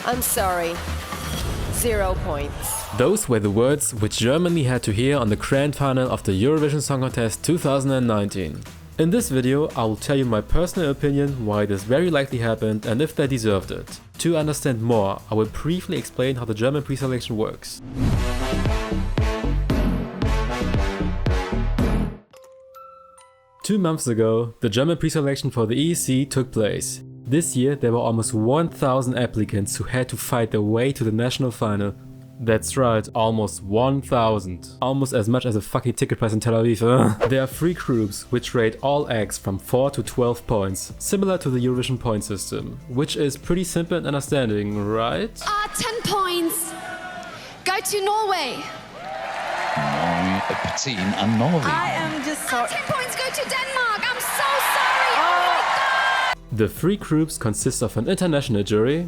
I'm sorry. 0 points. Those were the words which Germany had to hear on the grand final of the Eurovision Song Contest 2019. In this video, I will tell you my personal opinion why this very likely happened and if they deserved it. To understand more, I will briefly explain how the German preselection works. Two months ago, the German preselection for the ESC took place. This year there were almost 1,000 applicants who had to fight their way to the national final. That's right, almost 1,000. Almost as much as a fucking ticket price in Tel Aviv. There are 3 groups which rate all acts from 4 to 12 points, similar to the Eurovision point system, which is pretty simple in understanding, right? 10 points. Go to Norway. 10 aan Norway. I am just sorry. 10 points go to Denmark. I'm so sorry. Oh my god. The 3 groups consist of an international jury,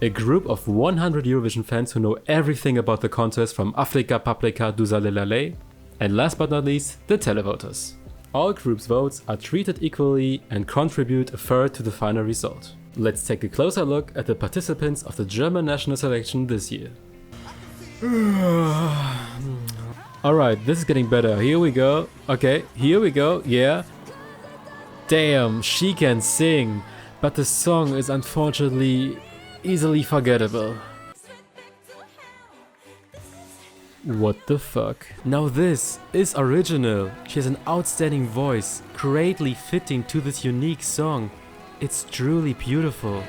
a group of 100 Eurovision fans who know everything about the contest from Afrika, Paprika, Duzalalale, and last but not least, the televoters. All groups' votes are treated equally and contribute a third to the final result. Let's take a closer look at the participants of the German national selection this year. Alright, this is getting better. Here we go. Okay, here we go. Yeah. Damn, she can sing, but the song is unfortunately easily forgettable. What the fuck? Now this is original. She has an outstanding voice, greatly fitting to this unique song. It's truly beautiful.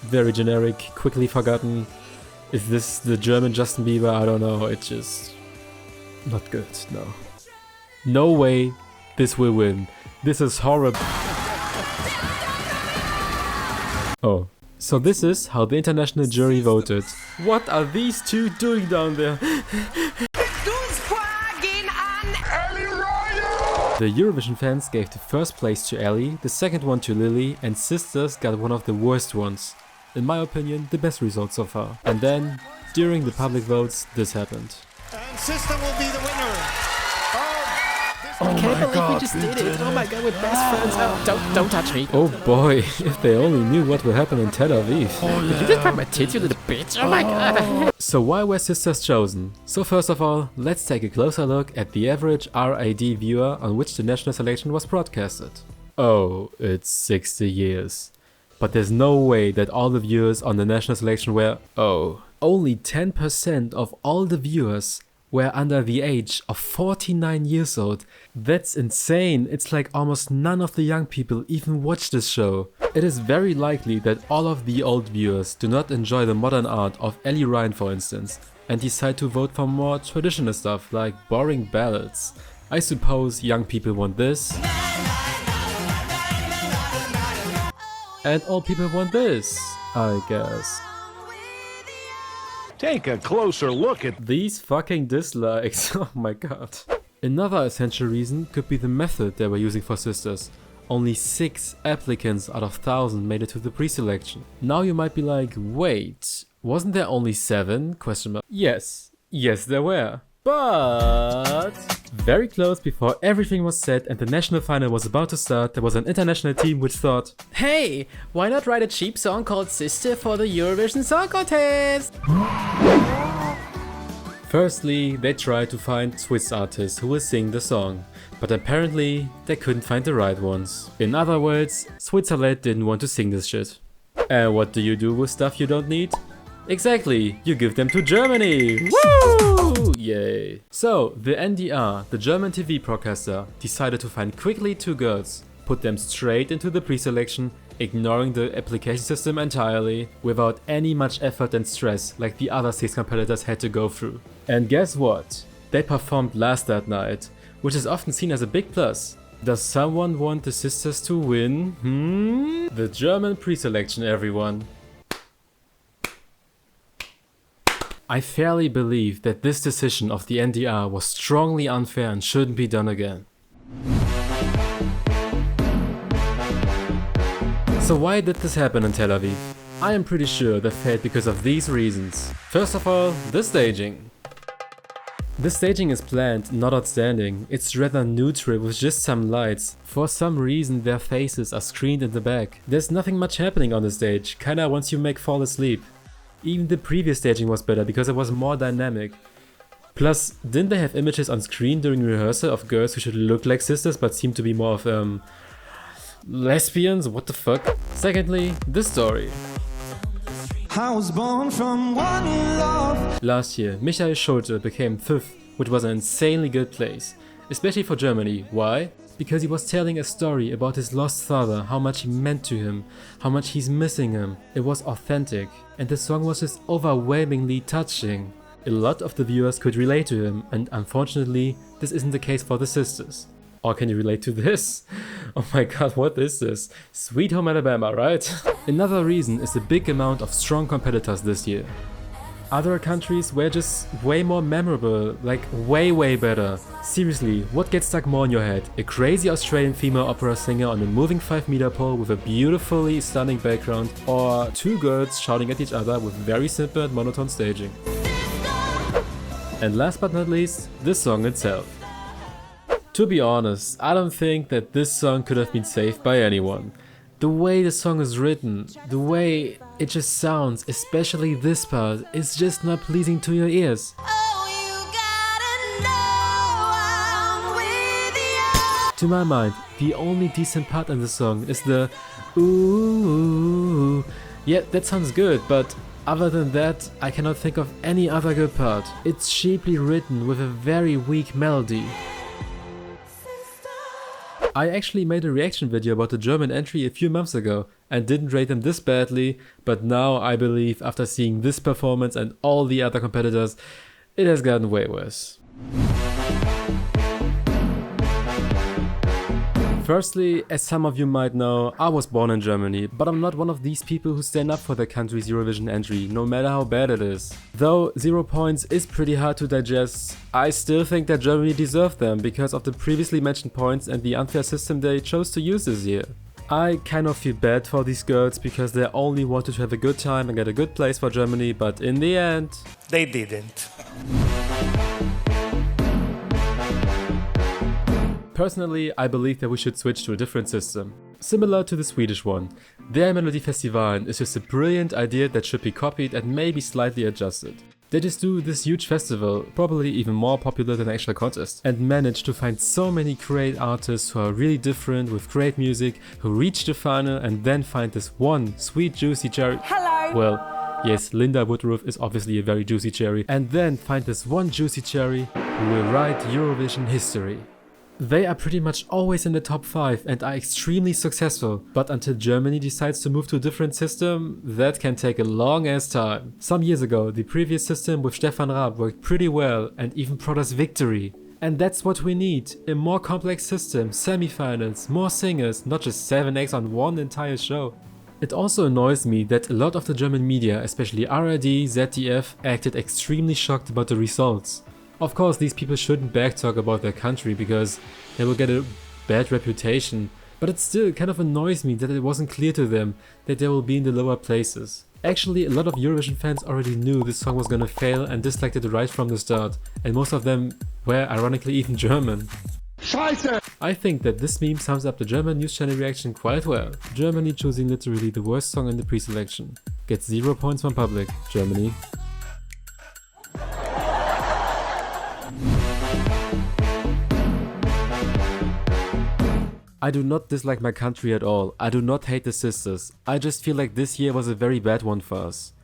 Very generic, quickly forgotten. Is this the German Justin Bieber? I don't know, it's just not good, no. No way this will win. This is horrible. Oh, so this is how the international jury voted. What are these two doing down there? The Eurovision fans gave the first place to Ellie, the second one to Lily, and Sisters got one of the worst ones. In my opinion, the best result so far. And then, during the public votes, this happened. And Sista will be the winner. I can't believe we just did it. Oh my god, we're best friends. Oh, don't touch me. Oh boy, if they only knew what will happen in Tel Aviv. Did you just grab my tits, you little bitch? Oh my god. So why were Sisters chosen? So first of all, let's take a closer look at the average RAD viewer on which the national selection was broadcasted. Oh, it's 60 years. But there's no way that all the viewers on the national selection were, only 10% of all the viewers were under the age of 49 years old. That's insane. It's like almost none of the young people even watch this show. It is very likely that all of the old viewers do not enjoy the modern art of Ellie Ryan, for instance, and decide to vote for more traditional stuff like boring ballads. I suppose young people want this. And old people want this, I guess. Take a closer look at These fucking dislikes, oh my god. Another essential reason could be the method they were using for Sisters. Only 6 applicants out of 1,000 made it to the pre-selection. Now you might be like, wait, wasn't there only 7? Yes, there were. But very close before everything was set and the national final was about to start, there was an international team which thought, hey, why not write a cheap song called Sister for the Eurovision Song Contest? Firstly, they tried to find Swiss artists who will sing the song, but apparently they couldn't find the right ones. In other words, Switzerland didn't want to sing this shit. And what do you do with stuff you don't need? Exactly, you give them to Germany! Woo! Yay! So, the NDR, the German TV broadcaster, decided to find quickly 2 girls, put them straight into the pre-selection, ignoring the application system entirely, without any much effort and stress like the other 6 competitors had to go through. And guess what? They performed last that night, which is often seen as a big plus. Does someone want the Sisters to win? The German pre-selection, everyone. I fairly believe that this decision of the NDR was strongly unfair and shouldn't be done again. So why did this happen in Tel Aviv? I am pretty sure that failed because of these reasons. First of all, the staging. The staging is planned, not outstanding. It's rather neutral with just some lights. For some reason their faces are screened in the back. There's nothing much happening on the stage, kinda once you make fall asleep. Even the previous staging was better because it was more dynamic. Plus, didn't they have images on screen during rehearsal of girls who should look like sisters but seem to be more of lesbians? What the fuck? Secondly, the story. I was born from one love. Last year, Michael Schulte became fifth, which was an insanely good place, especially for Germany. Why? Because he was telling a story about his lost father, how much he meant to him, how much he's missing him. It was authentic, and the song was just overwhelmingly touching. A lot of the viewers could relate to him, and unfortunately, this isn't the case for the sisters. Or can you relate to this? Oh my god, what is this? Sweet Home Alabama, right? Another reason is the big amount of strong competitors this year. Other countries were just way more memorable, like way better. Seriously, what gets stuck more in your head? A crazy Australian female opera singer on a moving 5-meter pole with a beautifully stunning background, or two girls shouting at each other with very simple and monotone staging. And last but not least, the song itself. To be honest, I don't think that this song could have been saved by anyone. The way the song is written, the way it just sounds, especially this part, is just not pleasing to your ears. To my mind, the only decent part in the song is the ooh. Yeah, that sounds good, but other than that, I cannot think of any other good part. It's cheaply written with a very weak melody. I actually made a reaction video about the German entry a few months ago and didn't rate them this badly, but now I believe after seeing this performance and all the other competitors, it has gotten way worse. Firstly, as some of you might know, I was born in Germany, but I'm not one of these people who stand up for their country's Eurovision entry, no matter how bad it is. Though 0 points is pretty hard to digest, I still think that Germany deserved them because of the previously mentioned points and the unfair system they chose to use this year. I kind of feel bad for these girls because they only wanted to have a good time and get a good place for Germany, but in the end, They didn't. Personally, I believe that we should switch to a different system, similar to the Swedish one. Their Melodifestivalen is just a brilliant idea that should be copied and maybe slightly adjusted. They just do this huge festival, probably even more popular than the actual contest, and manage to find so many great artists who are really different with great music, who reach the final and then find this one sweet juicy cherry. Hello! Well, yes, Linda Woodruff is obviously a very juicy cherry, and then find this one juicy cherry who will write Eurovision history. They are pretty much always in the top 5 and are extremely successful, but until Germany decides to move to a different system, that can take a long ass time. Some years ago, the previous system with Stefan Raab worked pretty well and even brought us victory. And that's what we need, a more complex system, semi-finals, more singers, not just 7 acts on one entire show. It also annoys me that a lot of the German media, especially ARD, ZDF, acted extremely shocked about the results. Of course, these people shouldn't backtalk about their country because they will get a bad reputation, but it still kind of annoys me that it wasn't clear to them that they will be in the lower places. Actually, a lot of Eurovision fans already knew this song was gonna fail and disliked it right from the start, and most of them were ironically even German. Scheiße! I think that this meme sums up the German news channel reaction quite well. Germany choosing literally the worst song in the pre-selection. Gets 0 points from public. Germany. I do not dislike my country at all. I do not hate the sisters. I just feel like this year was a very bad one for us.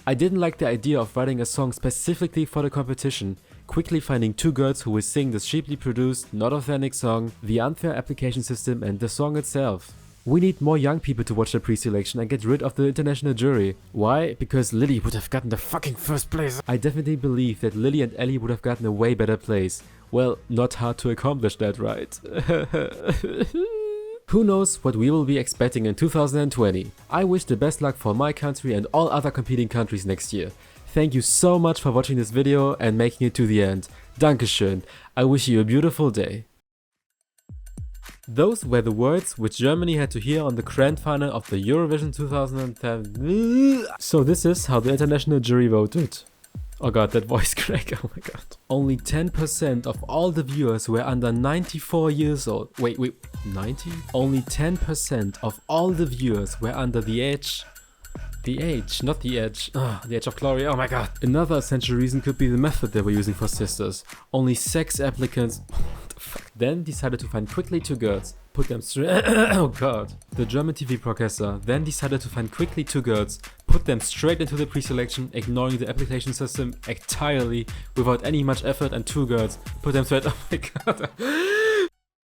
I didn't like the idea of writing a song specifically for the competition, quickly finding two girls who will sing this cheaply produced, not authentic song, the unfair application system and the song itself. We need more young people to watch the pre-selection and get rid of the international jury. Why? Because Lily would have gotten the fucking first place. I definitely believe that Lily and Ellie would have gotten a way better place. Well, not hard to accomplish that, right? Who knows what we will be expecting in 2020. I wish the best luck for my country and all other competing countries next year. Thank you so much for watching this video and making it to the end. Dankeschön. I wish you a beautiful day. Those were the words which Germany had to hear on the grand final of the Eurovision 2010. So this is how the international jury voted. Oh god, that voice crack, oh my god. Only 10% of all the viewers were under 94 years old. Wait, 90? Only 10% of all the viewers were under the age. The age, not the edge. The edge of glory, oh my god. Another essential reason could be the method they were using for sisters. Only sex applicants then decided to find quickly two girls, put them straight. Oh god. The German TV broadcaster then decided to find quickly two girls, put them straight into the pre-selection, ignoring the application system entirely without any much effort, and two girls, put them straight. Oh my god.